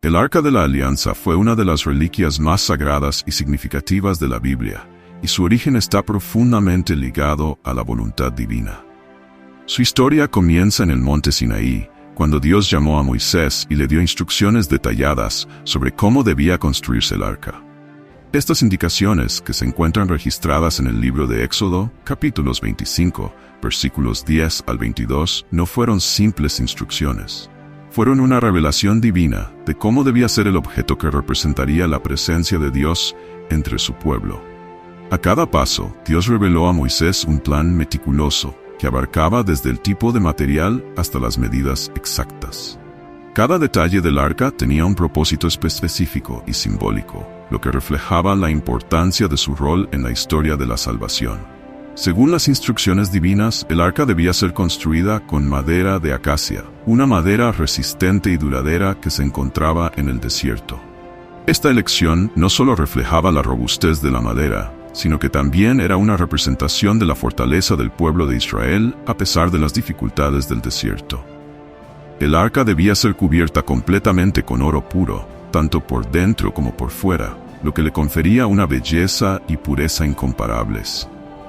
El Arca de la Alianza fue una de las reliquias más sagradas y significativas de la Biblia, y su origen está profundamente ligado a la voluntad divina. Su historia comienza en el monte Sinaí, cuando Dios llamó a Moisés y le dio instrucciones detalladas sobre cómo debía construirse el arca. Estas indicaciones, que se encuentran registradas en el libro de Éxodo, capítulos 25, versículos 10 al 22, no fueron simples instrucciones. Fueron una revelación divina de cómo debía ser el objeto que representaría la presencia de Dios entre su pueblo. A cada paso, Dios reveló a Moisés un plan meticuloso que abarcaba desde el tipo de material hasta las medidas exactas. Cada detalle del arca tenía un propósito específico y simbólico, lo que reflejaba la importancia de su rol en la historia de la salvación. Según las instrucciones divinas, el arca debía ser construida con madera de acacia, una madera resistente y duradera que se encontraba en el desierto. Esta elección no solo reflejaba la robustez de la madera, sino que también era una representación de la fortaleza del pueblo de Israel a pesar de las dificultades del desierto. El arca debía ser cubierta completamente con oro puro, tanto por dentro como por fuera, lo que le confería una belleza y pureza incomparables.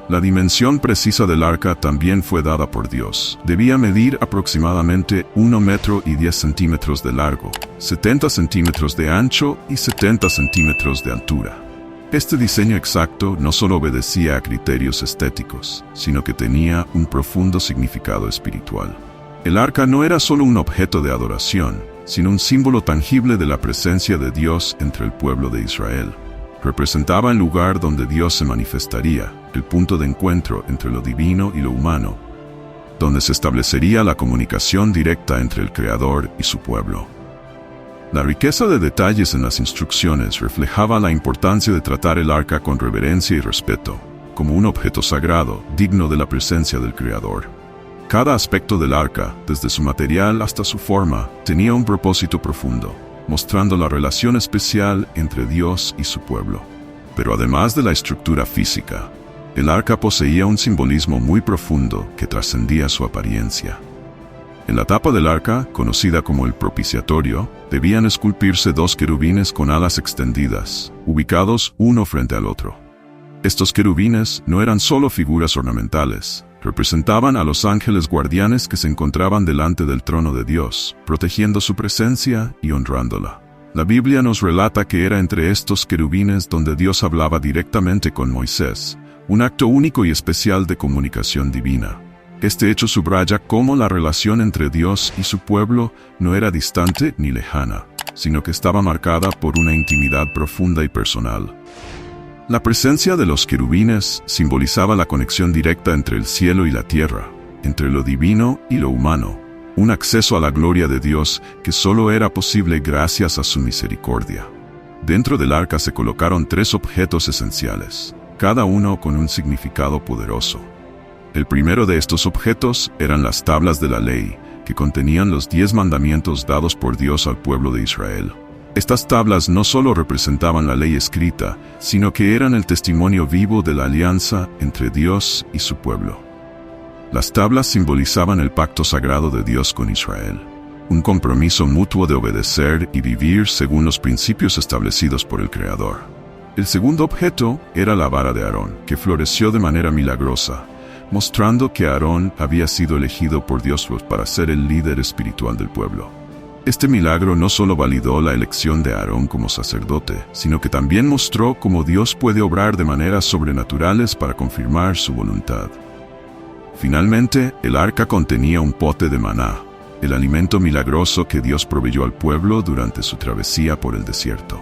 La dimensión precisa del arca también fue dada por Dios. Debía medir aproximadamente 1 metro y 10 centímetros de largo, 70 centímetros de ancho y 70 centímetros de altura. Este diseño exacto no solo obedecía a criterios estéticos, sino que tenía un profundo significado espiritual. El arca no era solo un objeto de adoración, sino un símbolo tangible de la presencia de Dios entre el pueblo de Israel. Representaba el lugar donde Dios se manifestaría, el punto de encuentro entre lo divino y lo humano, donde se establecería la comunicación directa entre el Creador y su pueblo. La riqueza de detalles en las instrucciones reflejaba la importancia de tratar el arca con reverencia y respeto, como un objeto sagrado, digno de la presencia del Creador. Cada aspecto del arca, desde su material hasta su forma, tenía un propósito profundo, mostrando la relación especial entre Dios y su pueblo. Pero además de la estructura física, el arca poseía un simbolismo muy profundo que trascendía su apariencia. En la tapa del arca, conocida como el propiciatorio, debían esculpirse 2 querubines con alas extendidas, ubicados uno frente al otro. Estos querubines no eran solo figuras ornamentales, representaban a los ángeles guardianes que se encontraban delante del trono de Dios, protegiendo su presencia y honrándola. La Biblia nos relata que era entre estos querubines donde Dios hablaba directamente con Moisés, un acto único y especial de comunicación divina. Este hecho subraya cómo la relación entre Dios y su pueblo no era distante ni lejana, sino que estaba marcada por una intimidad profunda y personal. La presencia de los querubines simbolizaba la conexión directa entre el cielo y la tierra, entre lo divino y lo humano, un acceso a la gloria de Dios que solo era posible gracias a su misericordia. Dentro del arca se colocaron 3 objetos esenciales, cada uno con un significado poderoso. El primero de estos objetos eran las tablas de la ley, que contenían los 10 mandamientos dados por Dios al pueblo de Israel. Estas tablas no solo representaban la ley escrita, sino que eran el testimonio vivo de la alianza entre Dios y su pueblo. Las tablas simbolizaban el pacto sagrado de Dios con Israel, un compromiso mutuo de obedecer y vivir según los principios establecidos por el Creador. El segundo objeto era la vara de Aarón, que floreció de manera milagrosa, mostrando que Aarón había sido elegido por Dios para ser el líder espiritual del pueblo. Este milagro no solo validó la elección de Aarón como sacerdote, sino que también mostró cómo Dios puede obrar de maneras sobrenaturales para confirmar su voluntad. Finalmente, el arca contenía un pote de maná, el alimento milagroso que Dios proveyó al pueblo durante su travesía por el desierto.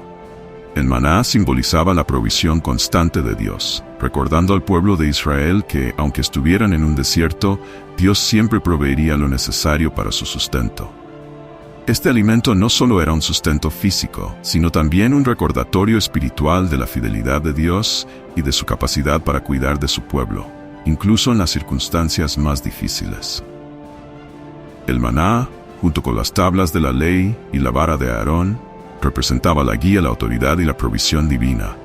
El maná simbolizaba la provisión constante de Dios, recordando al pueblo de Israel que, aunque estuvieran en un desierto, Dios siempre proveería lo necesario para su sustento. Este alimento no solo era un sustento físico, sino también un recordatorio espiritual de la fidelidad de Dios y de su capacidad para cuidar de su pueblo, incluso en las circunstancias más difíciles. El maná, junto con las tablas de la ley y la vara de Aarón, representaba la guía, la autoridad y la provisión divina,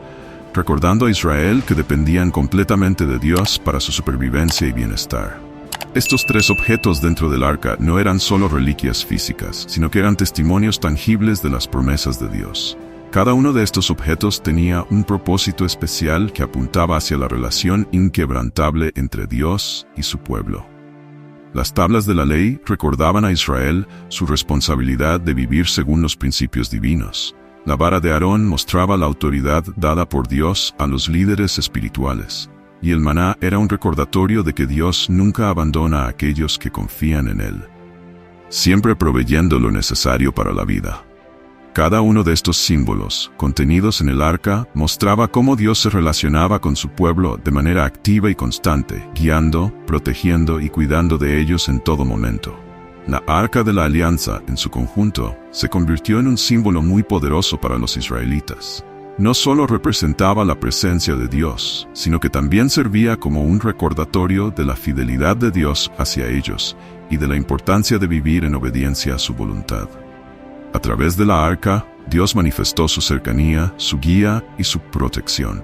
recordando a Israel que dependían completamente de Dios para su supervivencia y bienestar. Estos 3 objetos dentro del arca no eran solo reliquias físicas, sino que eran testimonios tangibles de las promesas de Dios. Cada uno de estos objetos tenía un propósito especial que apuntaba hacia la relación inquebrantable entre Dios y su pueblo. Las tablas de la ley recordaban a Israel su responsabilidad de vivir según los principios divinos. La vara de Aarón mostraba la autoridad dada por Dios a los líderes espirituales. Y el maná era un recordatorio de que Dios nunca abandona a aquellos que confían en Él, siempre proveyendo lo necesario para la vida. Cada uno de estos símbolos, contenidos en el arca, mostraba cómo Dios se relacionaba con su pueblo de manera activa y constante, guiando, protegiendo y cuidando de ellos en todo momento. La Arca de la Alianza, en su conjunto, se convirtió en un símbolo muy poderoso para los israelitas. No solo representaba la presencia de Dios, sino que también servía como un recordatorio de la fidelidad de Dios hacia ellos y de la importancia de vivir en obediencia a su voluntad. A través de la arca, Dios manifestó su cercanía, su guía y su protección.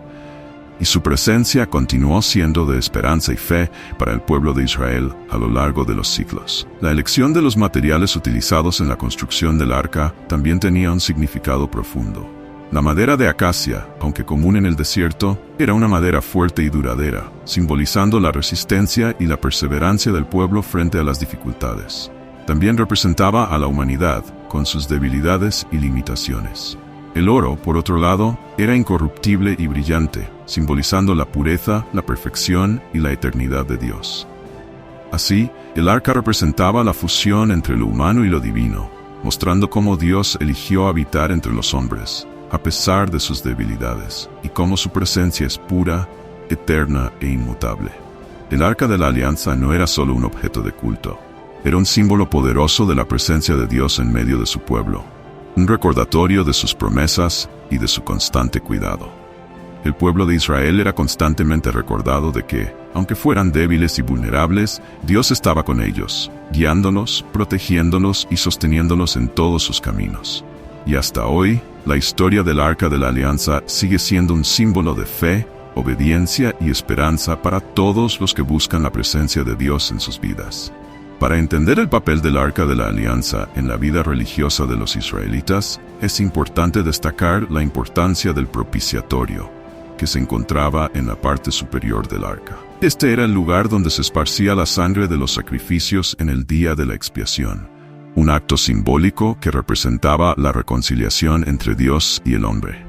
Y su presencia continuó siendo de esperanza y fe para el pueblo de Israel a lo largo de los siglos. La elección de los materiales utilizados en la construcción del arca también tenía un significado profundo. La madera de acacia, aunque común en el desierto, era una madera fuerte y duradera, simbolizando la resistencia y la perseverancia del pueblo frente a las dificultades. También representaba a la humanidad, con sus debilidades y limitaciones. El oro, por otro lado, era incorruptible y brillante, simbolizando la pureza, la perfección y la eternidad de Dios. Así, el arca representaba la fusión entre lo humano y lo divino, mostrando cómo Dios eligió habitar entre los hombres, a pesar de sus debilidades, y cómo su presencia es pura, eterna e inmutable. El Arca de la Alianza no era solo un objeto de culto, era un símbolo poderoso de la presencia de Dios en medio de su pueblo, un recordatorio de sus promesas y de su constante cuidado. El pueblo de Israel era constantemente recordado de que, aunque fueran débiles y vulnerables, Dios estaba con ellos, guiándolos, protegiéndolos y sosteniéndolos en todos sus caminos. Y hasta hoy, la historia del Arca de la Alianza sigue siendo un símbolo de fe, obediencia y esperanza para todos los que buscan la presencia de Dios en sus vidas. Para entender el papel del Arca de la Alianza en la vida religiosa de los israelitas, es importante destacar la importancia del propiciatorio, que se encontraba en la parte superior del arca. Este era el lugar donde se esparcía la sangre de los sacrificios en el día de la expiación. Un acto simbólico que representaba la reconciliación entre Dios y el hombre.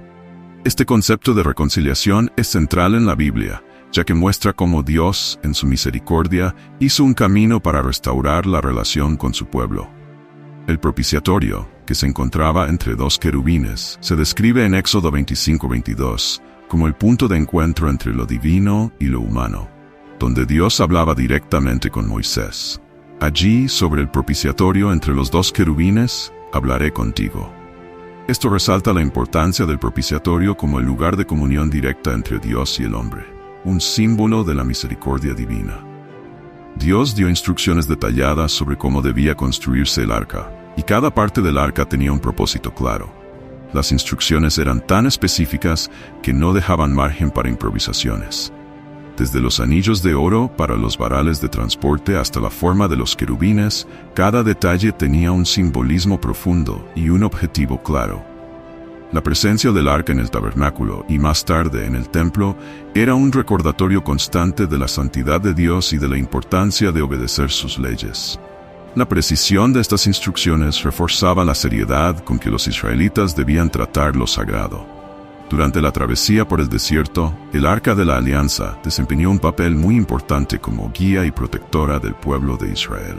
Este concepto de reconciliación es central en la Biblia, ya que muestra cómo Dios, en su misericordia, hizo un camino para restaurar la relación con su pueblo. El propiciatorio, que se encontraba entre 2 querubines, se describe en Éxodo 25:22 como el punto de encuentro entre lo divino y lo humano, donde Dios hablaba directamente con Moisés. Allí, sobre el propiciatorio entre los 2 querubines, hablaré contigo. Esto resalta la importancia del propiciatorio como el lugar de comunión directa entre Dios y el hombre, un símbolo de la misericordia divina. Dios dio instrucciones detalladas sobre cómo debía construirse el arca, y cada parte del arca tenía un propósito claro. Las instrucciones eran tan específicas que no dejaban margen para improvisaciones. Desde los anillos de oro para los varales de transporte hasta la forma de los querubines, cada detalle tenía un simbolismo profundo y un objetivo claro. La presencia del arca en el tabernáculo y más tarde en el templo era un recordatorio constante de la santidad de Dios y de la importancia de obedecer sus leyes. La precisión de estas instrucciones reforzaba la seriedad con que los israelitas debían tratar lo sagrado. Durante la travesía por el desierto, el Arca de la Alianza desempeñó un papel muy importante como guía y protectora del pueblo de Israel.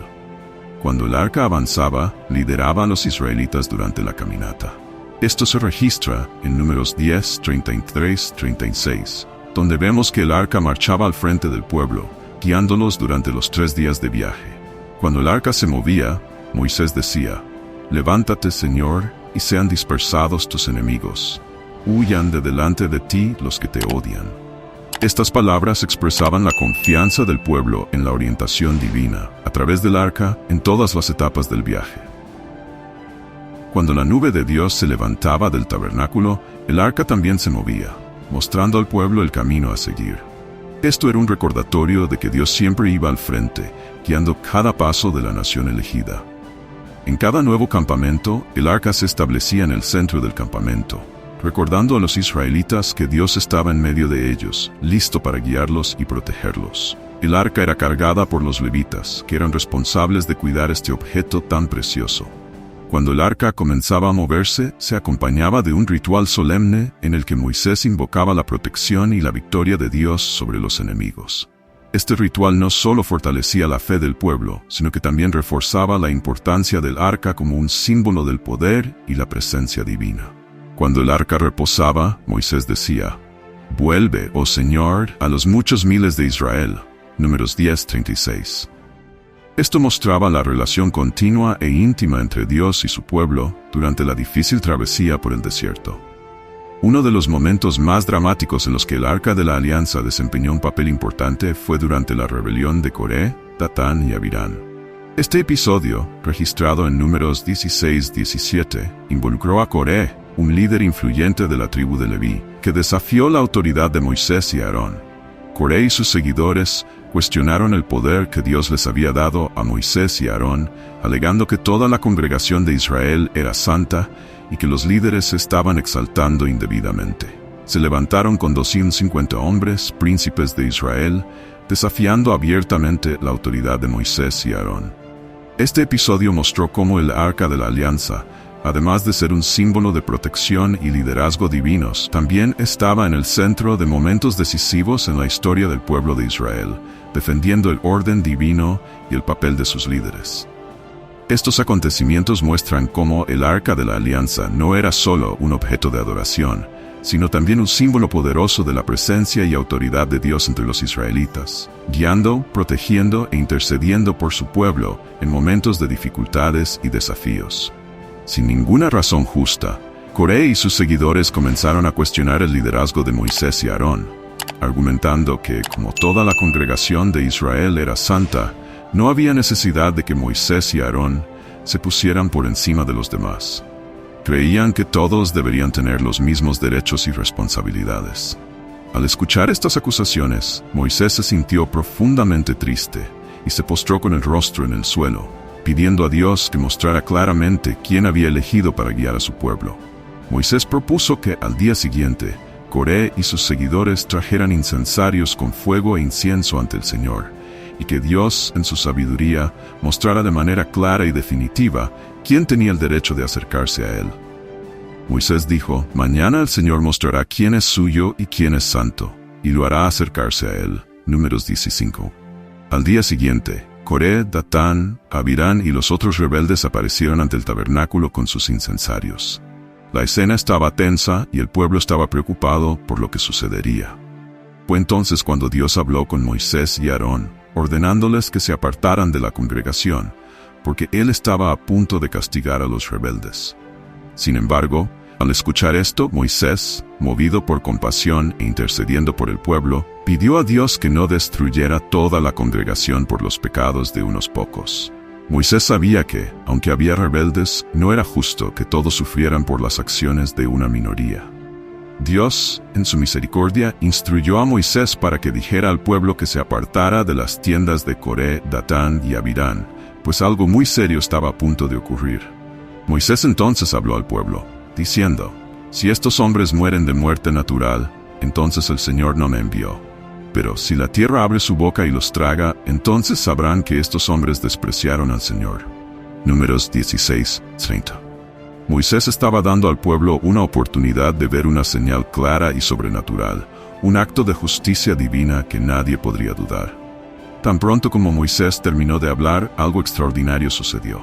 Cuando el arca avanzaba, lideraba a los israelitas durante la caminata. Esto se registra en Números 10, 33, 36, donde vemos que el arca marchaba al frente del pueblo, guiándolos durante los 3 días de viaje. Cuando el arca se movía, Moisés decía: «Levántate, Señor, y sean dispersados tus enemigos. Huyan de delante de ti los que te odian». Estas palabras expresaban la confianza del pueblo en la orientación divina, a través del arca, en todas las etapas del viaje. Cuando la nube de Dios se levantaba del tabernáculo, el arca también se movía, mostrando al pueblo el camino a seguir. Esto era un recordatorio de que Dios siempre iba al frente, guiando cada paso de la nación elegida. En cada nuevo campamento, el arca se establecía en el centro del campamento, recordando a los israelitas que Dios estaba en medio de ellos, listo para guiarlos y protegerlos. El arca era cargada por los levitas, que eran responsables de cuidar este objeto tan precioso. Cuando el arca comenzaba a moverse, se acompañaba de un ritual solemne en el que Moisés invocaba la protección y la victoria de Dios sobre los enemigos. Este ritual no solo fortalecía la fe del pueblo, sino que también reforzaba la importancia del arca como un símbolo del poder y la presencia divina. Cuando el arca reposaba, Moisés decía: «Vuelve, oh Señor, a los muchos miles de Israel». Números 10:36. Esto mostraba la relación continua e íntima entre Dios y su pueblo durante la difícil travesía por el desierto. Uno de los momentos más dramáticos en los que el Arca de la Alianza desempeñó un papel importante fue durante la rebelión de Coré, Datán y Abirán. Este episodio, registrado en Números 16-17, involucró a Coré, un líder influyente de la tribu de Leví, que desafió la autoridad de Moisés y Aarón. Coré y sus seguidores cuestionaron el poder que Dios les había dado a Moisés y Aarón, alegando que toda la congregación de Israel era santa y que los líderes se estaban exaltando indebidamente. Se levantaron con 250 hombres, príncipes de Israel, desafiando abiertamente la autoridad de Moisés y Aarón. Este episodio mostró cómo el Arca de la Alianza, además de ser un símbolo de protección y liderazgo divinos, también estaba en el centro de momentos decisivos en la historia del pueblo de Israel, defendiendo el orden divino y el papel de sus líderes. Estos acontecimientos muestran cómo el Arca de la Alianza no era solo un objeto de adoración, sino también un símbolo poderoso de la presencia y autoridad de Dios entre los israelitas, guiando, protegiendo e intercediendo por su pueblo en momentos de dificultades y desafíos. Sin ninguna razón justa, Coré y sus seguidores comenzaron a cuestionar el liderazgo de Moisés y Aarón, argumentando que, como toda la congregación de Israel era santa, no había necesidad de que Moisés y Aarón se pusieran por encima de los demás. Creían que todos deberían tener los mismos derechos y responsabilidades. Al escuchar estas acusaciones, Moisés se sintió profundamente triste y se postró con el rostro en el suelo, pidiendo a Dios que mostrara claramente quién había elegido para guiar a su pueblo. Moisés propuso que al día siguiente, Coré y sus seguidores trajeran incensarios con fuego e incienso ante el Señor, y que Dios, en su sabiduría, mostrara de manera clara y definitiva quién tenía el derecho de acercarse a Él. Moisés dijo: «Mañana el Señor mostrará quién es suyo y quién es santo, y lo hará acercarse a Él». Números 15. Al día siguiente, Coré, Datán, Abirán y los otros rebeldes aparecieron ante el tabernáculo con sus incensarios. La escena estaba tensa y el pueblo estaba preocupado por lo que sucedería. Fue entonces cuando Dios habló con Moisés y Aarón, ordenándoles que se apartaran de la congregación, porque Él estaba a punto de castigar a los rebeldes. Sin embargo, al escuchar esto, Moisés, movido por compasión e intercediendo por el pueblo, pidió a Dios que no destruyera toda la congregación por los pecados de unos pocos. Moisés sabía que, aunque había rebeldes, no era justo que todos sufrieran por las acciones de una minoría. Dios, en su misericordia, instruyó a Moisés para que dijera al pueblo que se apartara de las tiendas de Coré, Datán y Abirán, pues algo muy serio estaba a punto de ocurrir. Moisés entonces habló al pueblo, diciendo: «Si estos hombres mueren de muerte natural, entonces el Señor no me envió. Pero si la tierra abre su boca y los traga, entonces sabrán que estos hombres despreciaron al Señor». Números 16:30. Moisés estaba dando al pueblo una oportunidad de ver una señal clara y sobrenatural, un acto de justicia divina que nadie podría dudar. Tan pronto como Moisés terminó de hablar, algo extraordinario sucedió.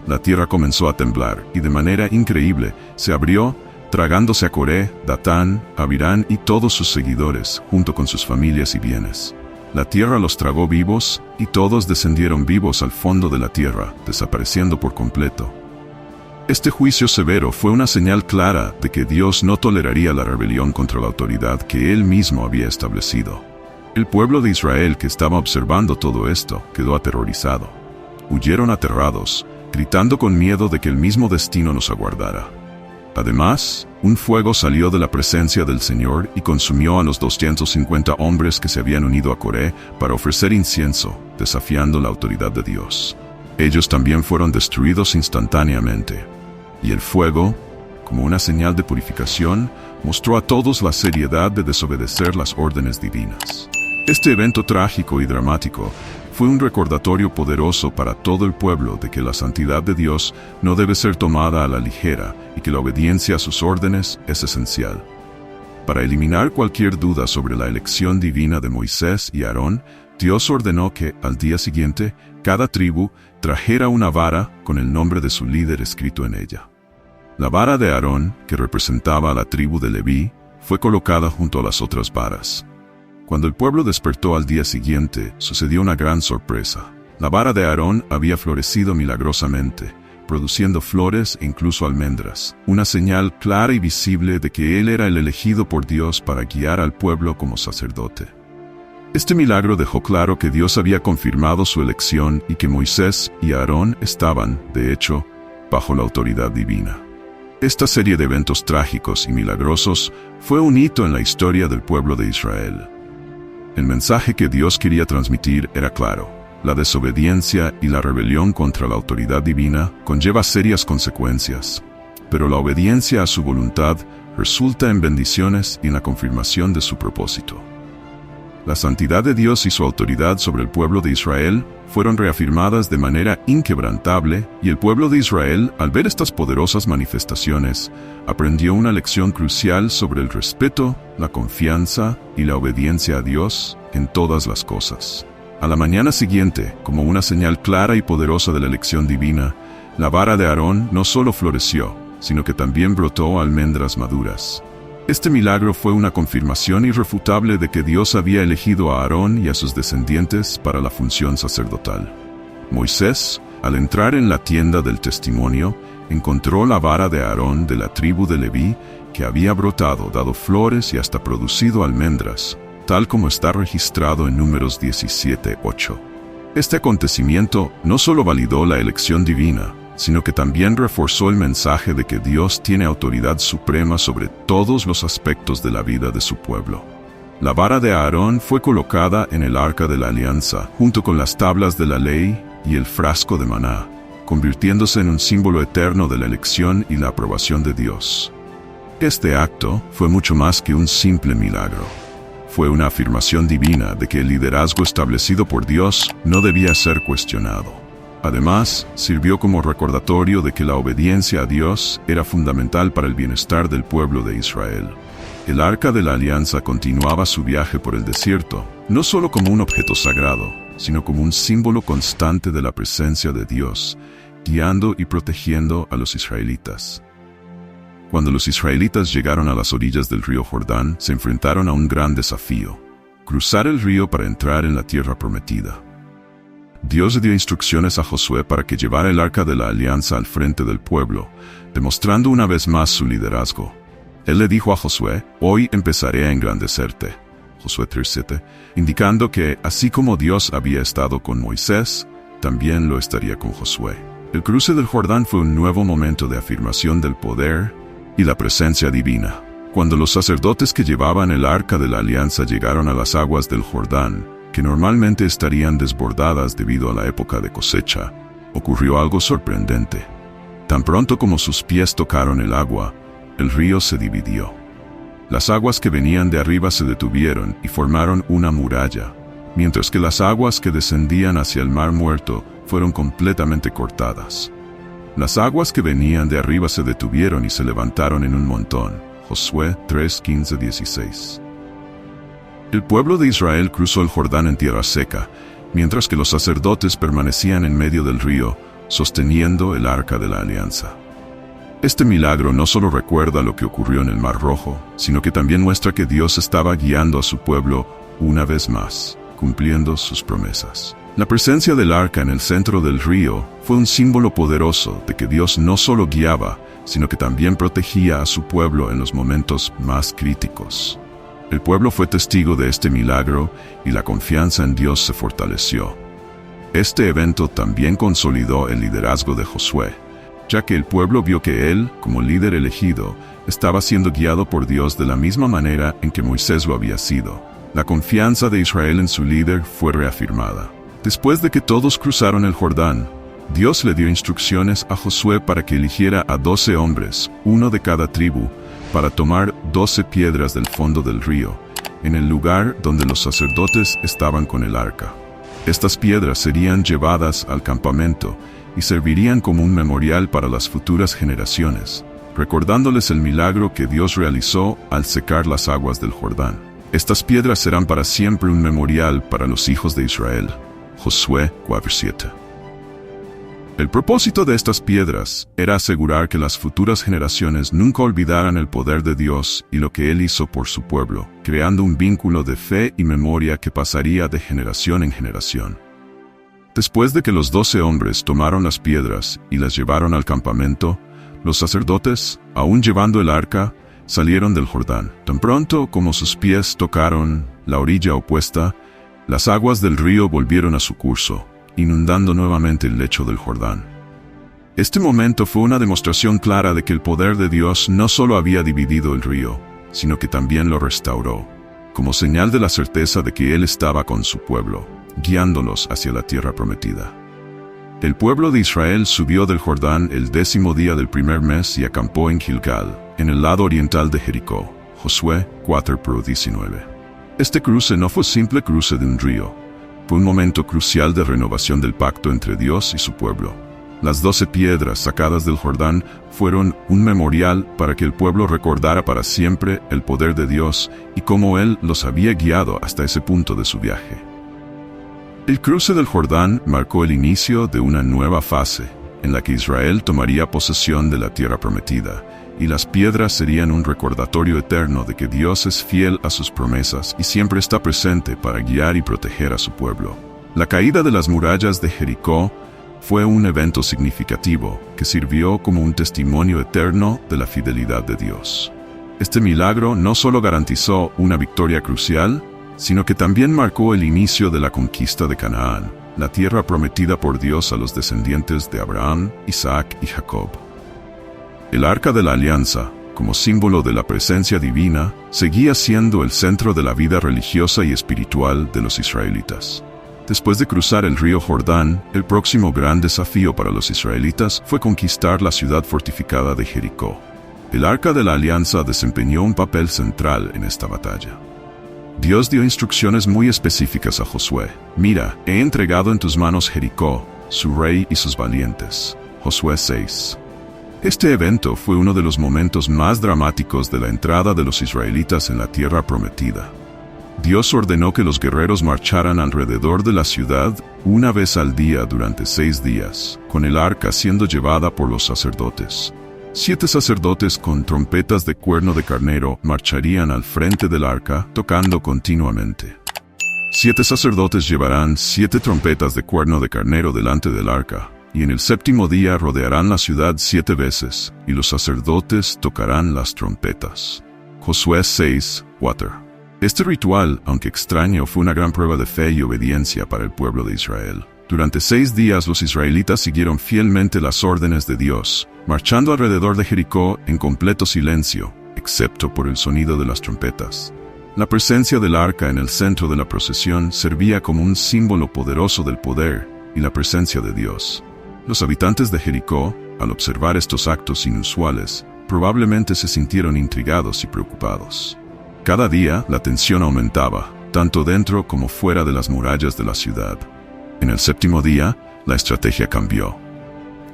La tierra comenzó a temblar y de manera increíble se abrió, tragándose a Coré, Datán, Abirán y todos sus seguidores, junto con sus familias y bienes. La tierra los tragó vivos, y todos descendieron vivos al fondo de la tierra, desapareciendo por completo. Este juicio severo fue una señal clara de que Dios no toleraría la rebelión contra la autoridad que Él mismo había establecido. El pueblo de Israel, que estaba observando todo esto, quedó aterrorizado. Huyeron aterrados, gritando con miedo de que el mismo destino nos aguardara. Además, un fuego salió de la presencia del Señor y consumió a los 250 hombres que se habían unido a Coré para ofrecer incienso, desafiando la autoridad de Dios. Ellos también fueron destruidos instantáneamente. Y el fuego, como una señal de purificación, mostró a todos la seriedad de desobedecer las órdenes divinas. Este evento trágico y dramático fue un recordatorio poderoso para todo el pueblo de que la santidad de Dios no debe ser tomada a la ligera y que la obediencia a sus órdenes es esencial. Para eliminar cualquier duda sobre la elección divina de Moisés y Aarón, Dios ordenó que, al día siguiente, cada tribu trajera una vara con el nombre de su líder escrito en ella. La vara de Aarón, que representaba a la tribu de Leví, fue colocada junto a las otras varas. Cuando el pueblo despertó al día siguiente, sucedió una gran sorpresa. La vara de Aarón había florecido milagrosamente, produciendo flores e incluso almendras, una señal clara y visible de que él era el elegido por Dios para guiar al pueblo como sacerdote. Este milagro dejó claro que Dios había confirmado su elección y que Moisés y Aarón estaban, de hecho, bajo la autoridad divina. Esta serie de eventos trágicos y milagrosos fue un hito en la historia del pueblo de Israel. El mensaje que Dios quería transmitir era claro: la desobediencia y la rebelión contra la autoridad divina conlleva serias consecuencias, pero la obediencia a su voluntad resulta en bendiciones y en la confirmación de su propósito. La santidad de Dios y su autoridad sobre el pueblo de Israel fueron reafirmadas de manera inquebrantable, y el pueblo de Israel, al ver estas poderosas manifestaciones, aprendió una lección crucial sobre el respeto, la confianza y la obediencia a Dios en todas las cosas. A la mañana siguiente, como una señal clara y poderosa de la elección divina, la vara de Aarón no solo floreció, sino que también brotó almendras maduras. Este milagro fue una confirmación irrefutable de que Dios había elegido a Aarón y a sus descendientes para la función sacerdotal. Moisés, al entrar en la tienda del testimonio, encontró la vara de Aarón de la tribu de Leví, que había brotado, dado flores y hasta producido almendras, tal como está registrado en Números 17:8. Este acontecimiento no solo validó la elección divina, sino que también reforzó el mensaje de que Dios tiene autoridad suprema sobre todos los aspectos de la vida de su pueblo. La vara de Aarón fue colocada en el arca de la alianza, junto con las tablas de la ley y el frasco de maná, convirtiéndose en un símbolo eterno de la elección y la aprobación de Dios. Este acto fue mucho más que un simple milagro. Fue una afirmación divina de que el liderazgo establecido por Dios no debía ser cuestionado. Además, sirvió como recordatorio de que la obediencia a Dios era fundamental para el bienestar del pueblo de Israel. El Arca de la Alianza continuaba su viaje por el desierto, no solo como un objeto sagrado, sino como un símbolo constante de la presencia de Dios, guiando y protegiendo a los israelitas. Cuando los israelitas llegaron a las orillas del río Jordán, se enfrentaron a un gran desafío: cruzar el río para entrar en la tierra prometida. Dios le dio instrucciones a Josué para que llevara el Arca de la Alianza al frente del pueblo, demostrando una vez más su liderazgo. Él le dijo a Josué: «Hoy empezaré a engrandecerte», Josué 3:7, indicando que, así como Dios había estado con Moisés, también lo estaría con Josué. El cruce del Jordán fue un nuevo momento de afirmación del poder y la presencia divina. Cuando los sacerdotes que llevaban el Arca de la Alianza llegaron a las aguas del Jordán, que normalmente estarían desbordadas debido a la época de cosecha, ocurrió algo sorprendente. Tan pronto como sus pies tocaron el agua, el río se dividió. Las aguas que venían de arriba se detuvieron y formaron una muralla, mientras que las aguas que descendían hacia el Mar Muerto fueron completamente cortadas. Las aguas que venían de arriba se detuvieron y se levantaron en un montón. Josué 3:15-16. El pueblo de Israel cruzó el Jordán en tierra seca, mientras que los sacerdotes permanecían en medio del río, sosteniendo el Arca de la Alianza. Este milagro no solo recuerda lo que ocurrió en el Mar Rojo, sino que también muestra que Dios estaba guiando a su pueblo una vez más, cumpliendo sus promesas. La presencia del arca en el centro del río fue un símbolo poderoso de que Dios no solo guiaba, sino que también protegía a su pueblo en los momentos más críticos. El pueblo fue testigo de este milagro y la confianza en Dios se fortaleció. Este evento también consolidó el liderazgo de Josué, ya que el pueblo vio que él, como líder elegido, estaba siendo guiado por Dios de la misma manera en que Moisés lo había sido. La confianza de Israel en su líder fue reafirmada. Después de que todos cruzaron el Jordán, Dios le dio instrucciones a Josué para que eligiera a 12 hombres, uno de cada tribu, para tomar 12 piedras del fondo del río, en el lugar donde los sacerdotes estaban con el arca. Estas piedras serían llevadas al campamento y servirían como un memorial para las futuras generaciones, recordándoles el milagro que Dios realizó al secar las aguas del Jordán. Estas piedras serán para siempre un memorial para los hijos de Israel. Josué 4:7. El propósito de estas piedras era asegurar que las futuras generaciones nunca olvidaran el poder de Dios y lo que Él hizo por su pueblo, creando un vínculo de fe y memoria que pasaría de generación en generación. Después de que los 12 hombres tomaron las piedras y las llevaron al campamento, los sacerdotes, aún llevando el arca, salieron del Jordán. Tan pronto como sus pies tocaron la orilla opuesta, las aguas del río volvieron a su curso, inundando nuevamente el lecho del Jordán. Este momento fue una demostración clara de que el poder de Dios no solo había dividido el río, sino que también lo restauró, como señal de la certeza de que Él estaba con su pueblo, guiándolos hacia la tierra prometida. El pueblo de Israel subió del Jordán el 10º día del primer mes y acampó en Gilgal, en el lado oriental de Jericó. Josué 4:19. Este cruce no fue simple cruce de un río. Fue un momento crucial de renovación del pacto entre Dios y su pueblo. Las 12 piedras sacadas del Jordán fueron un memorial para que el pueblo recordara para siempre el poder de Dios y cómo Él los había guiado hasta ese punto de su viaje. El cruce del Jordán marcó el inicio de una nueva fase, en la que Israel tomaría posesión de la tierra prometida, y las piedras serían un recordatorio eterno de que Dios es fiel a sus promesas y siempre está presente para guiar y proteger a su pueblo. La caída de las murallas de Jericó fue un evento significativo que sirvió como un testimonio eterno de la fidelidad de Dios. Este milagro no solo garantizó una victoria crucial, sino que también marcó el inicio de la conquista de Canaán, la tierra prometida por Dios a los descendientes de Abraham, Isaac y Jacob. El Arca de la Alianza, como símbolo de la presencia divina, seguía siendo el centro de la vida religiosa y espiritual de los israelitas. Después de cruzar el río Jordán, el próximo gran desafío para los israelitas fue conquistar la ciudad fortificada de Jericó. El Arca de la Alianza desempeñó un papel central en esta batalla. Dios dio instrucciones muy específicas a Josué. Mira, he entregado en tus manos Jericó, su rey y sus valientes. Josué 6. Este evento fue uno de los momentos más dramáticos de la entrada de los israelitas en la tierra prometida. Dios ordenó que los guerreros marcharan alrededor de la ciudad una vez al día durante 6 días, con el arca siendo llevada por los sacerdotes. 7 sacerdotes con trompetas de cuerno de carnero marcharían al frente del arca, tocando continuamente. 7 sacerdotes llevarán 7 trompetas de cuerno de carnero delante del arca, y en el 7º día rodearán la ciudad 7 veces, y los sacerdotes tocarán las trompetas. Josué 6:4. Este ritual, aunque extraño, fue una gran prueba de fe y obediencia para el pueblo de Israel. Durante 6 días los israelitas siguieron fielmente las órdenes de Dios, marchando alrededor de Jericó en completo silencio, excepto por el sonido de las trompetas. La presencia del arca en el centro de la procesión servía como un símbolo poderoso del poder y la presencia de Dios. Los habitantes de Jericó, al observar estos actos inusuales, probablemente se sintieron intrigados y preocupados. Cada día la tensión aumentaba, tanto dentro como fuera de las murallas de la ciudad. En el 7º día, la estrategia cambió.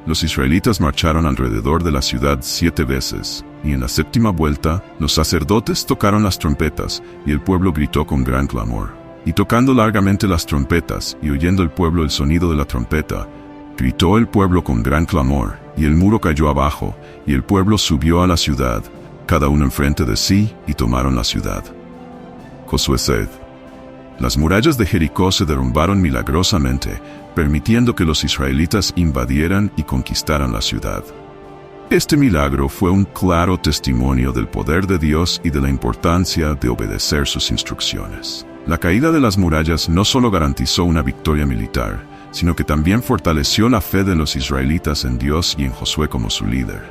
Los israelitas marcharon alrededor de la ciudad 7 veces, y en la 7ª vuelta, los sacerdotes tocaron las trompetas, y el pueblo gritó con gran clamor. Y tocando largamente las trompetas, y oyendo el pueblo el sonido de la trompeta, gritó el pueblo con gran clamor, y el muro cayó abajo, y el pueblo subió a la ciudad, cada uno enfrente de sí, y tomaron la ciudad. Josué 6. Las murallas de Jericó se derrumbaron milagrosamente, permitiendo que los israelitas invadieran y conquistaran la ciudad. Este milagro fue un claro testimonio del poder de Dios y de la importancia de obedecer sus instrucciones. La caída de las murallas no solo garantizó una victoria militar, sino que también fortaleció la fe de los israelitas en Dios y en Josué como su líder.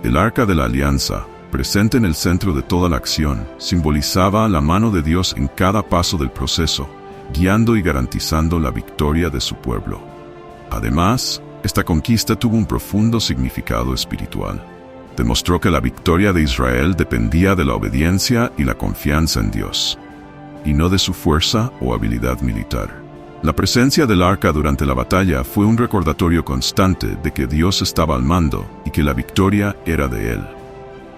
El Arca de la Alianza, presente en el centro de toda la acción, simbolizaba la mano de Dios en cada paso del proceso, guiando y garantizando la victoria de su pueblo. Además, esta conquista tuvo un profundo significado espiritual. Demostró que la victoria de Israel dependía de la obediencia y la confianza en Dios, y no de su fuerza o habilidad militar. La presencia del arca durante la batalla fue un recordatorio constante de que Dios estaba al mando y que la victoria era de Él.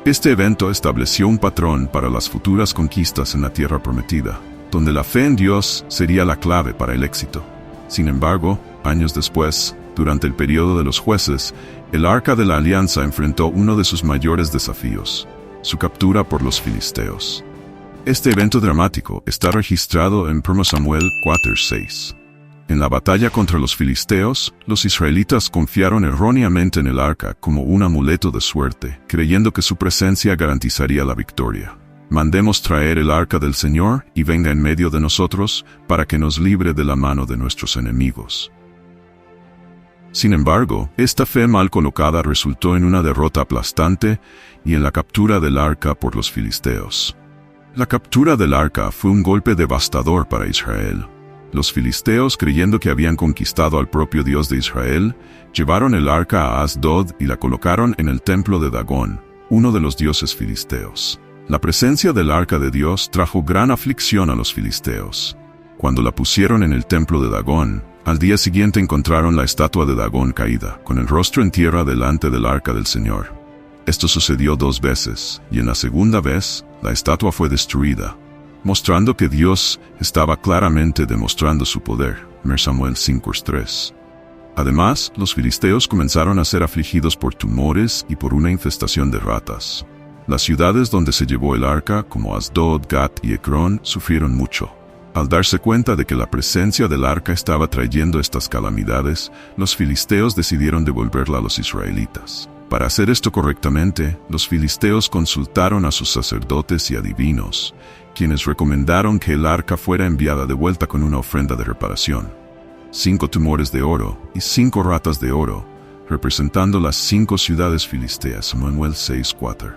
Este evento estableció un patrón para las futuras conquistas en la tierra prometida, donde la fe en Dios sería la clave para el éxito. Sin embargo, años después, durante el periodo de los jueces, el Arca de la Alianza enfrentó uno de sus mayores desafíos: su captura por los filisteos. Este evento dramático está registrado en 1 Samuel 4:6. En la batalla contra los filisteos, los israelitas confiaron erróneamente en el arca como un amuleto de suerte, creyendo que su presencia garantizaría la victoria. Mandemos traer el arca del Señor y venga en medio de nosotros para que nos libre de la mano de nuestros enemigos. Sin embargo, esta fe mal colocada resultó en una derrota aplastante y en la captura del arca por los filisteos. La captura del arca fue un golpe devastador para Israel. Los filisteos, creyendo que habían conquistado al propio Dios de Israel, llevaron el arca a Asdod y la colocaron en el templo de Dagón, uno de los dioses filisteos. La presencia del arca de Dios trajo gran aflicción a los filisteos. Cuando la pusieron en el templo de Dagón, al día siguiente encontraron la estatua de Dagón caída, con el rostro en tierra delante del arca del Señor. Esto sucedió 2 veces, y en la segunda vez, la estatua fue destruida, mostrando que Dios estaba claramente demostrando su poder. 1 Samuel 5:3. Además, los filisteos comenzaron a ser afligidos por tumores y por una infestación de ratas. Las ciudades donde se llevó el arca, como Asdod, Gat y Ecrón, sufrieron mucho. Al darse cuenta de que la presencia del arca estaba trayendo estas calamidades, los filisteos decidieron devolverla a los israelitas. Para hacer esto correctamente, los filisteos consultaron a sus sacerdotes y adivinos, quienes recomendaron que el arca fuera enviada de vuelta con una ofrenda de reparación: 5 tumores de oro y 5 ratas de oro, representando las 5 ciudades filisteas. Samuel 6:4.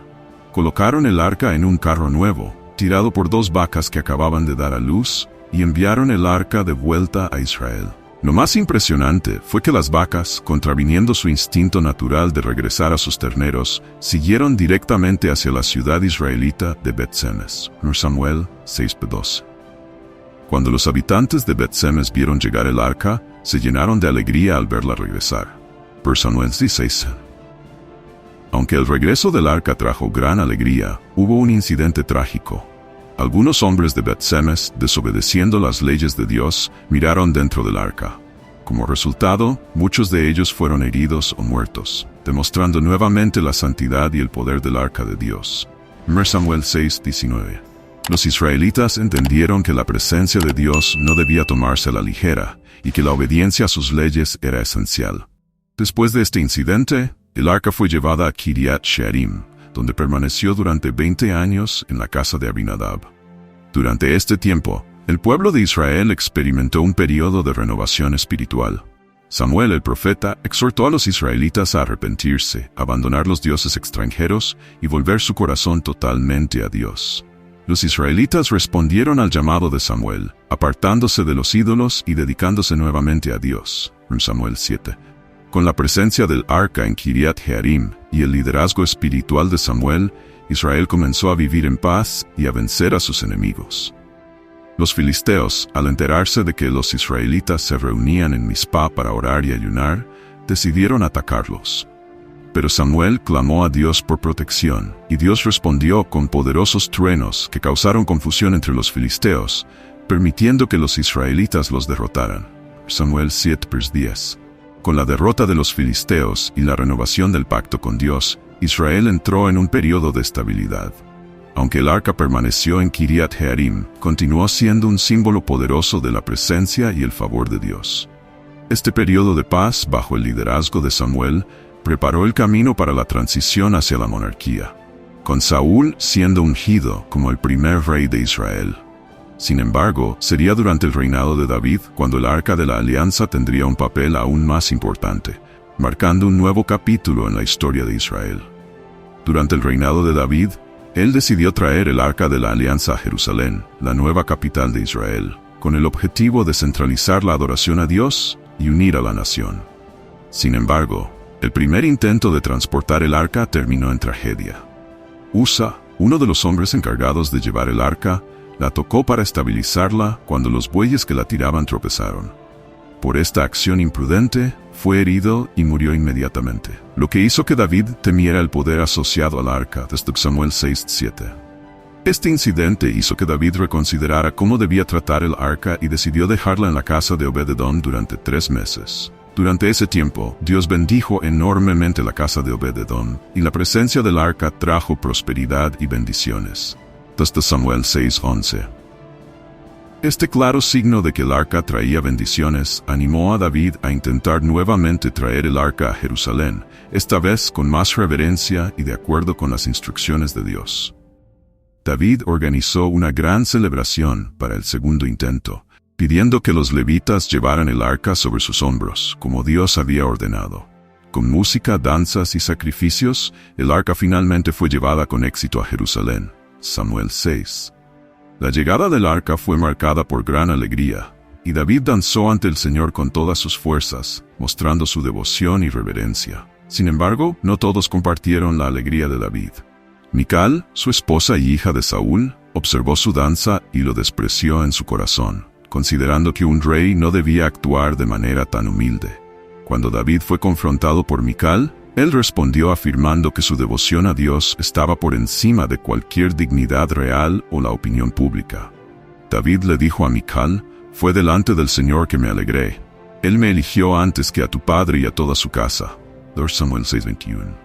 Colocaron el arca en un carro nuevo, tirado por 2 vacas que acababan de dar a luz, y enviaron el arca de vuelta a Israel. Lo más impresionante fue que las vacas, contraviniendo su instinto natural de regresar a sus terneros, siguieron directamente hacia la ciudad israelita de Bet-Semes. 1 Samuel 6:12. Cuando los habitantes de Bet-Semes vieron llegar el arca, se llenaron de alegría al verla regresar. 1 Samuel 16. Aunque el regreso del arca trajo gran alegría, hubo un incidente trágico. Algunos hombres de Bet-Semes, desobedeciendo las leyes de Dios, miraron dentro del arca. Como resultado, muchos de ellos fueron heridos o muertos, demostrando nuevamente la santidad y el poder del arca de Dios. 1 Samuel 6:19. Los israelitas entendieron que la presencia de Dios no debía tomarse a la ligera, y que la obediencia a sus leyes era esencial. Después de este incidente, el arca fue llevada a Kiriat Jearim, donde permaneció durante 20 años en la casa de Abinadab. Durante este tiempo, el pueblo de Israel experimentó un periodo de renovación espiritual. Samuel el profeta exhortó a los israelitas a arrepentirse, abandonar los dioses extranjeros y volver su corazón totalmente a Dios. Los israelitas respondieron al llamado de Samuel, apartándose de los ídolos y dedicándose nuevamente a Dios. 1 Samuel 7. Con la presencia del arca en Kiriat Jearim y el liderazgo espiritual de Samuel, Israel comenzó a vivir en paz y a vencer a sus enemigos. Los filisteos, al enterarse de que los israelitas se reunían en Mizpá para orar y ayunar, decidieron atacarlos. Pero Samuel clamó a Dios por protección, y Dios respondió con poderosos truenos que causaron confusión entre los filisteos, permitiendo que los israelitas los derrotaran. Samuel 7:10. Con la derrota de los filisteos y la renovación del pacto con Dios, Israel entró en un periodo de estabilidad. Aunque el arca permaneció en Kiriat Jearim, continuó siendo un símbolo poderoso de la presencia y el favor de Dios. Este periodo de paz, bajo el liderazgo de Samuel, preparó el camino para la transición hacia la monarquía, con Saúl siendo ungido como el primer rey de Israel. Sin embargo, sería durante el reinado de David cuando el Arca de la Alianza tendría un papel aún más importante, marcando un nuevo capítulo en la historia de Israel. Durante el reinado de David, él decidió traer el Arca de la Alianza a Jerusalén, la nueva capital de Israel, con el objetivo de centralizar la adoración a Dios y unir a la nación. Sin embargo, el primer intento de transportar el arca terminó en tragedia. Usa, uno de los hombres encargados de llevar el arca, la tocó para estabilizarla cuando los bueyes que la tiraban tropezaron. Por esta acción imprudente, fue herido y murió inmediatamente, lo que hizo que David temiera el poder asociado al arca, desde Samuel 6:7. Este incidente hizo que David reconsiderara cómo debía tratar el arca y decidió dejarla en la casa de Obed-Edom durante 3 meses. Durante ese tiempo, Dios bendijo enormemente la casa de Obed-Edom, y la presencia del arca trajo prosperidad y bendiciones. Desde Samuel 6:11. Este claro signo de que el arca traía bendiciones animó a David a intentar nuevamente traer el arca a Jerusalén, esta vez con más reverencia y de acuerdo con las instrucciones de Dios. David organizó una gran celebración para el segundo intento, pidiendo que los levitas llevaran el arca sobre sus hombros, como Dios había ordenado. Con música, danzas y sacrificios, el arca finalmente fue llevada con éxito a Jerusalén. Samuel 6. La llegada del arca fue marcada por gran alegría, y David danzó ante el Señor con todas sus fuerzas, mostrando su devoción y reverencia. Sin embargo, no todos compartieron la alegría de David. Mical, su esposa y hija de Saúl, observó su danza y lo despreció en su corazón, considerando que un rey no debía actuar de manera tan humilde. Cuando David fue confrontado por Mical, él respondió afirmando que su devoción a Dios estaba por encima de cualquier dignidad real o la opinión pública. David le dijo a Mical: «Fue delante del Señor que me alegré. Él me eligió antes que a tu padre y a toda su casa». 2 Samuel 6:21.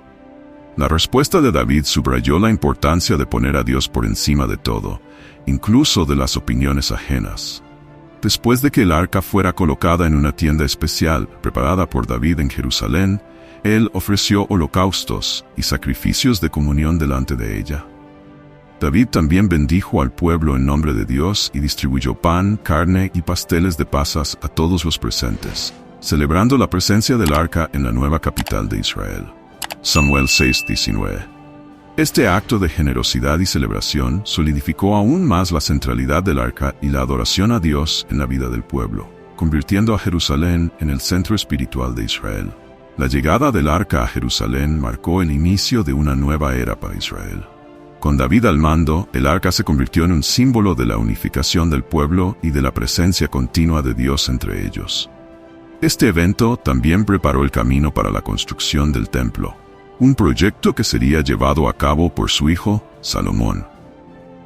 La respuesta de David subrayó la importancia de poner a Dios por encima de todo, incluso de las opiniones ajenas. Después de que el arca fuera colocada en una tienda especial preparada por David en Jerusalén, él ofreció holocaustos y sacrificios de comunión delante de ella. David también bendijo al pueblo en nombre de Dios y distribuyó pan, carne y pasteles de pasas a todos los presentes, celebrando la presencia del arca en la nueva capital de Israel. Samuel 6:19. Este acto de generosidad y celebración solidificó aún más la centralidad del arca y la adoración a Dios en la vida del pueblo, convirtiendo a Jerusalén en el centro espiritual de Israel. La llegada del arca a Jerusalén marcó el inicio de una nueva era para Israel. Con David al mando, el arca se convirtió en un símbolo de la unificación del pueblo y de la presencia continua de Dios entre ellos. Este evento también preparó el camino para la construcción del templo, un proyecto que sería llevado a cabo por su hijo, Salomón.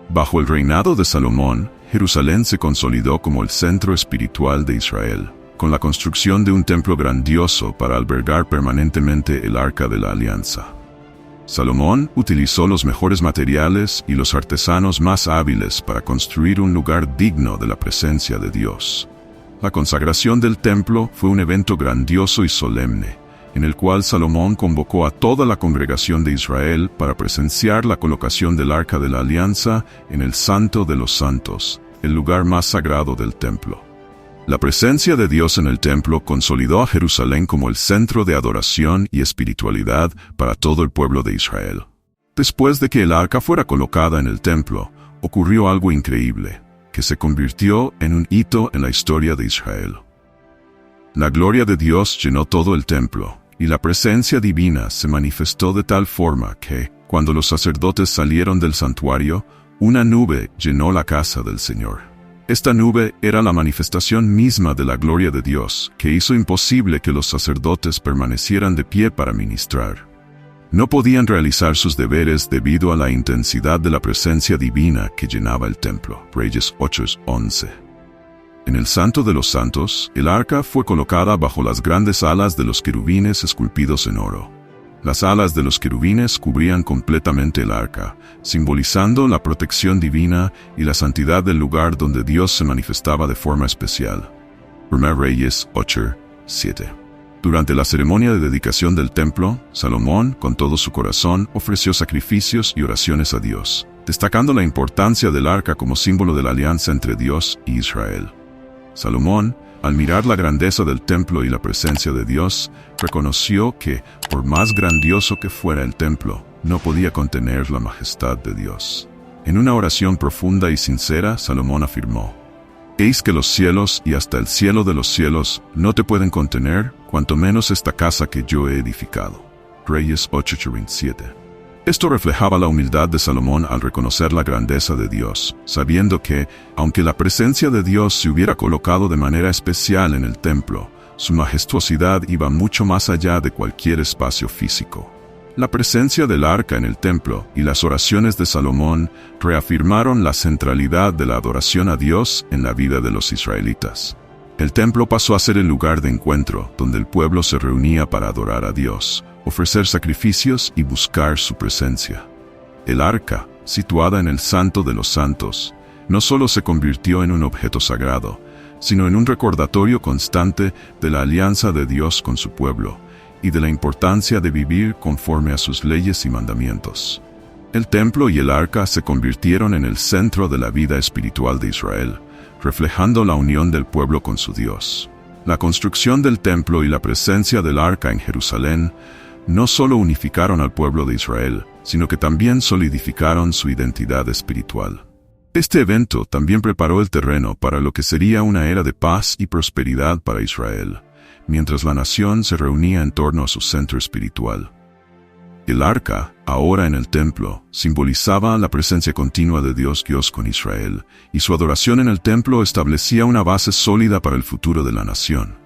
Bajo el reinado de Salomón, Jerusalén se consolidó como el centro espiritual de Israel, con la construcción de un templo grandioso para albergar permanentemente el Arca de la Alianza. Salomón utilizó los mejores materiales y los artesanos más hábiles para construir un lugar digno de la presencia de Dios. La consagración del templo fue un evento grandioso y solemne, en el cual Salomón convocó a toda la congregación de Israel para presenciar la colocación del Arca de la Alianza en el Santo de los Santos, el lugar más sagrado del templo. La presencia de Dios en el templo consolidó a Jerusalén como el centro de adoración y espiritualidad para todo el pueblo de Israel. Después de que el arca fuera colocada en el templo, ocurrió algo increíble, que se convirtió en un hito en la historia de Israel. La gloria de Dios llenó todo el templo, y la presencia divina se manifestó de tal forma que, cuando los sacerdotes salieron del santuario, una nube llenó la casa del Señor. Esta nube era la manifestación misma de la gloria de Dios, que hizo imposible que los sacerdotes permanecieran de pie para ministrar. No podían realizar sus deberes debido a la intensidad de la presencia divina que llenaba el templo. Reyes 8:11. En el Santo de los Santos, el arca fue colocada bajo las grandes alas de los querubines esculpidos en oro. Las alas de los querubines cubrían completamente el arca, simbolizando la protección divina y la santidad del lugar donde Dios se manifestaba de forma especial. 1 Reyes 8:7. Durante la ceremonia de dedicación del templo, Salomón, con todo su corazón, ofreció sacrificios y oraciones a Dios, destacando la importancia del arca como símbolo de la alianza entre Dios y Israel. Salomón, al mirar la grandeza del templo y la presencia de Dios, reconoció que, por más grandioso que fuera el templo, no podía contener la majestad de Dios. En una oración profunda y sincera, Salomón afirmó: «Eis que los cielos y hasta el cielo de los cielos no te pueden contener, cuanto menos esta casa que yo he edificado». Reyes 8:27. Esto reflejaba la humildad de Salomón al reconocer la grandeza de Dios, sabiendo que, aunque la presencia de Dios se hubiera colocado de manera especial en el templo, su majestuosidad iba mucho más allá de cualquier espacio físico. La presencia del arca en el templo y las oraciones de Salomón reafirmaron la centralidad de la adoración a Dios en la vida de los israelitas. El templo pasó a ser el lugar de encuentro donde el pueblo se reunía para adorar a Dios, ofrecer sacrificios y buscar su presencia. El arca, situada en el Santo de los Santos, no solo se convirtió en un objeto sagrado, sino en un recordatorio constante de la alianza de Dios con su pueblo y de la importancia de vivir conforme a sus leyes y mandamientos. El templo y el arca se convirtieron en el centro de la vida espiritual de Israel, reflejando la unión del pueblo con su Dios. La construcción del templo y la presencia del arca en Jerusalén no solo unificaron al pueblo de Israel, sino que también solidificaron su identidad espiritual. Este evento también preparó el terreno para lo que sería una era de paz y prosperidad para Israel, mientras la nación se reunía en torno a su centro espiritual. El arca, ahora en el templo, simbolizaba la presencia continua de Dios con Israel, y su adoración en el templo establecía una base sólida para el futuro de la nación.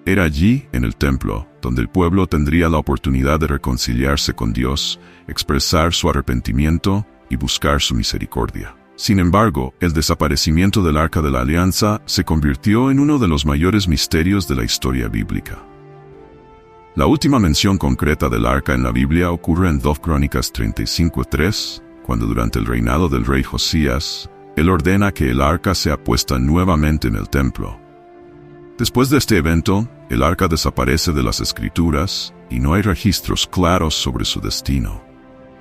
Era allí, en el templo, donde el pueblo tendría la oportunidad de reconciliarse con Dios, expresar su arrepentimiento y buscar su misericordia. Sin embargo, el desaparecimiento del Arca de la Alianza se convirtió en uno de los mayores misterios de la historia bíblica. La última mención concreta del arca en la Biblia ocurre en 2 Crónicas 35:3, cuando durante el reinado del rey Josías, él ordena que el arca sea puesta nuevamente en el templo. Después de este evento, el arca desaparece de las Escrituras y no hay registros claros sobre su destino.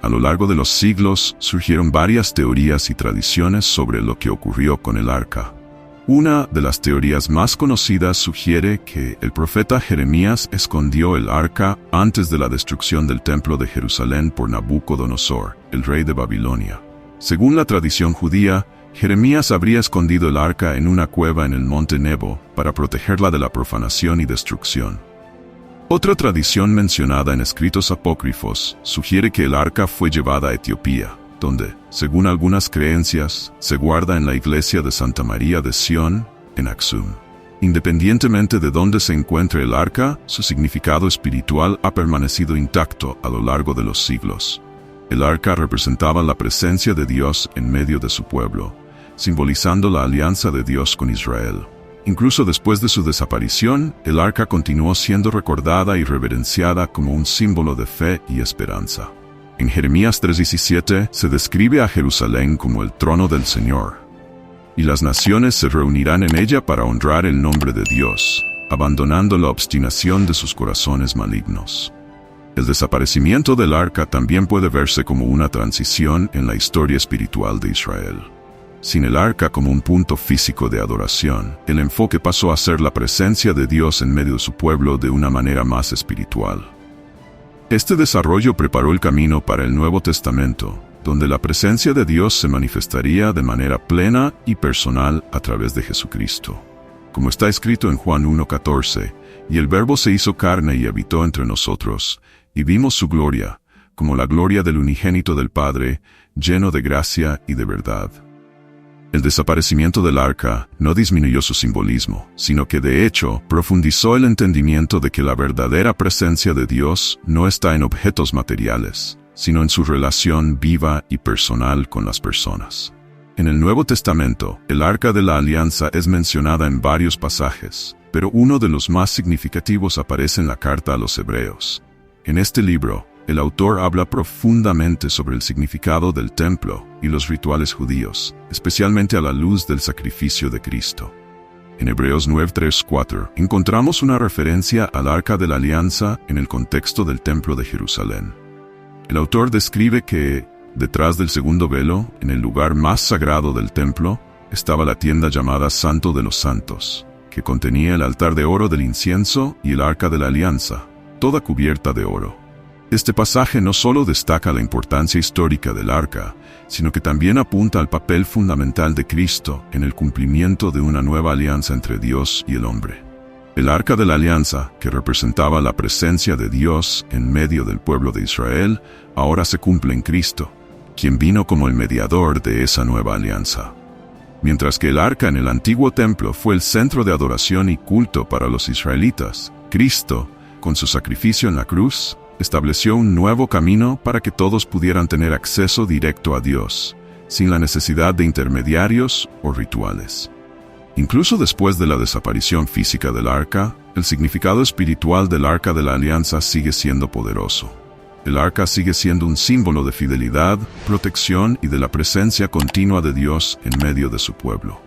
A lo largo de los siglos surgieron varias teorías y tradiciones sobre lo que ocurrió con el arca. Una de las teorías más conocidas sugiere que el profeta Jeremías escondió el arca antes de la destrucción del templo de Jerusalén por Nabucodonosor, el rey de Babilonia. Según la tradición judía, Jeremías habría escondido el arca en una cueva en el monte Nebo para protegerla de la profanación y destrucción. Otra tradición mencionada en escritos apócrifos sugiere que el arca fue llevada a Etiopía, donde, según algunas creencias, se guarda en la iglesia de Santa María de Sion, en Aksum. Independientemente de dónde se encuentre el arca, su significado espiritual ha permanecido intacto a lo largo de los siglos. El arca representaba la presencia de Dios en medio de su pueblo, simbolizando la alianza de Dios con Israel. Incluso después de su desaparición, el arca continuó siendo recordada y reverenciada como un símbolo de fe y esperanza. En Jeremías 3:17 se describe a Jerusalén como el trono del Señor, y las naciones se reunirán en ella para honrar el nombre de Dios, abandonando la obstinación de sus corazones malignos. El desaparecimiento del arca también puede verse como una transición en la historia espiritual de Israel. Sin el arca como un punto físico de adoración, el enfoque pasó a ser la presencia de Dios en medio de su pueblo de una manera más espiritual. Este desarrollo preparó el camino para el Nuevo Testamento, donde la presencia de Dios se manifestaría de manera plena y personal a través de Jesucristo. Como está escrito en Juan 1:14, y el Verbo se hizo carne y habitó entre nosotros, y vimos su gloria, como la gloria del unigénito del Padre, lleno de gracia y de verdad. El desaparecimiento del arca no disminuyó su simbolismo, sino que de hecho profundizó el entendimiento de que la verdadera presencia de Dios no está en objetos materiales, sino en su relación viva y personal con las personas. En el Nuevo Testamento, el Arca de la Alianza es mencionada en varios pasajes, pero uno de los más significativos aparece en la carta a los Hebreos. En este libro, el autor habla profundamente sobre el significado del templo y los rituales judíos, especialmente a la luz del sacrificio de Cristo. En Hebreos 9:3-4 encontramos una referencia al Arca de la Alianza en el contexto del Templo de Jerusalén. El autor describe que, detrás del segundo velo, en el lugar más sagrado del templo, estaba la tienda llamada Santo de los Santos, que contenía el altar de oro del incienso y el Arca de la Alianza, toda cubierta de oro. Este pasaje no solo destaca la importancia histórica del arca, sino que también apunta al papel fundamental de Cristo en el cumplimiento de una nueva alianza entre Dios y el hombre. El Arca de la Alianza, que representaba la presencia de Dios en medio del pueblo de Israel, ahora se cumple en Cristo, quien vino como el mediador de esa nueva alianza. Mientras que el arca en el antiguo templo fue el centro de adoración y culto para los israelitas, Cristo, con su sacrificio en la cruz, estableció un nuevo camino para que todos pudieran tener acceso directo a Dios, sin la necesidad de intermediarios o rituales. Incluso después de la desaparición física del arca, el significado espiritual del Arca de la Alianza sigue siendo poderoso. El arca sigue siendo un símbolo de fidelidad, protección y de la presencia continua de Dios en medio de su pueblo.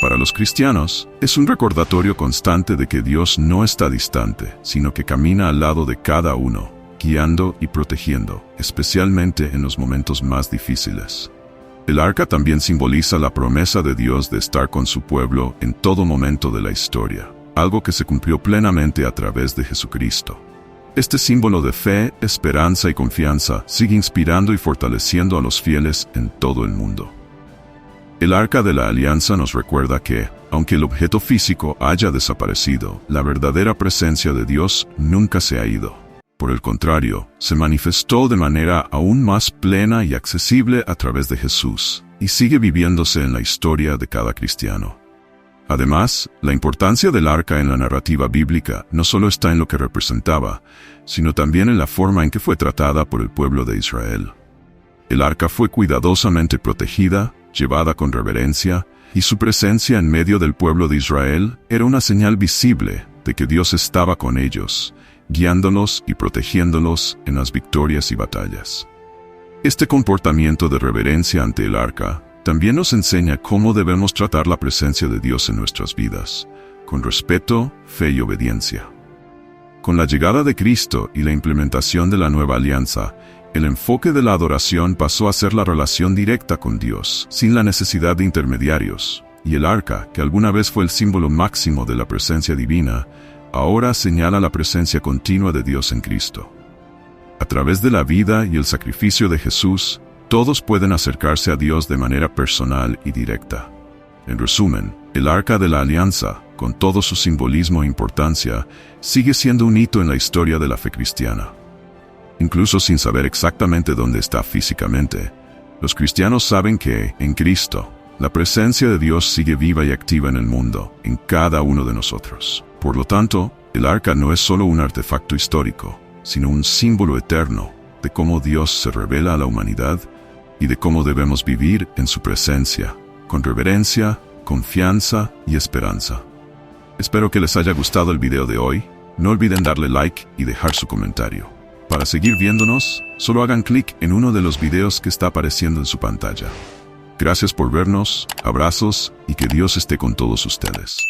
Para los cristianos, es un recordatorio constante de que Dios no está distante, sino que camina al lado de cada uno, guiando y protegiendo, especialmente en los momentos más difíciles. El arca también simboliza la promesa de Dios de estar con su pueblo en todo momento de la historia, algo que se cumplió plenamente a través de Jesucristo. Este símbolo de fe, esperanza y confianza sigue inspirando y fortaleciendo a los fieles en todo el mundo. El Arca de la Alianza nos recuerda que, aunque el objeto físico haya desaparecido, la verdadera presencia de Dios nunca se ha ido. Por el contrario, se manifestó de manera aún más plena y accesible a través de Jesús, y sigue viviéndose en la historia de cada cristiano. Además, la importancia del arca en la narrativa bíblica no solo está en lo que representaba, sino también en la forma en que fue tratada por el pueblo de Israel. El arca fue cuidadosamente protegida, llevada con reverencia, y su presencia en medio del pueblo de Israel era una señal visible de que Dios estaba con ellos, guiándolos y protegiéndolos en las victorias y batallas. Este comportamiento de reverencia ante el arca también nos enseña cómo debemos tratar la presencia de Dios en nuestras vidas, con respeto, fe y obediencia. Con la llegada de Cristo y la implementación de la nueva alianza, el enfoque de la adoración pasó a ser la relación directa con Dios, sin la necesidad de intermediarios, y el arca, que alguna vez fue el símbolo máximo de la presencia divina, ahora señala la presencia continua de Dios en Cristo. A través de la vida y el sacrificio de Jesús, todos pueden acercarse a Dios de manera personal y directa. En resumen, el Arca de la Alianza, con todo su simbolismo e importancia, sigue siendo un hito en la historia de la fe cristiana. Incluso sin saber exactamente dónde está físicamente, los cristianos saben que, en Cristo, la presencia de Dios sigue viva y activa en el mundo, en cada uno de nosotros. Por lo tanto, el arca no es solo un artefacto histórico, sino un símbolo eterno de cómo Dios se revela a la humanidad y de cómo debemos vivir en su presencia, con reverencia, confianza y esperanza. Espero que les haya gustado el video de hoy. No olviden darle like y dejar su comentario. Para seguir viéndonos, solo hagan clic en uno de los videos que está apareciendo en su pantalla. Gracias por vernos, abrazos y que Dios esté con todos ustedes.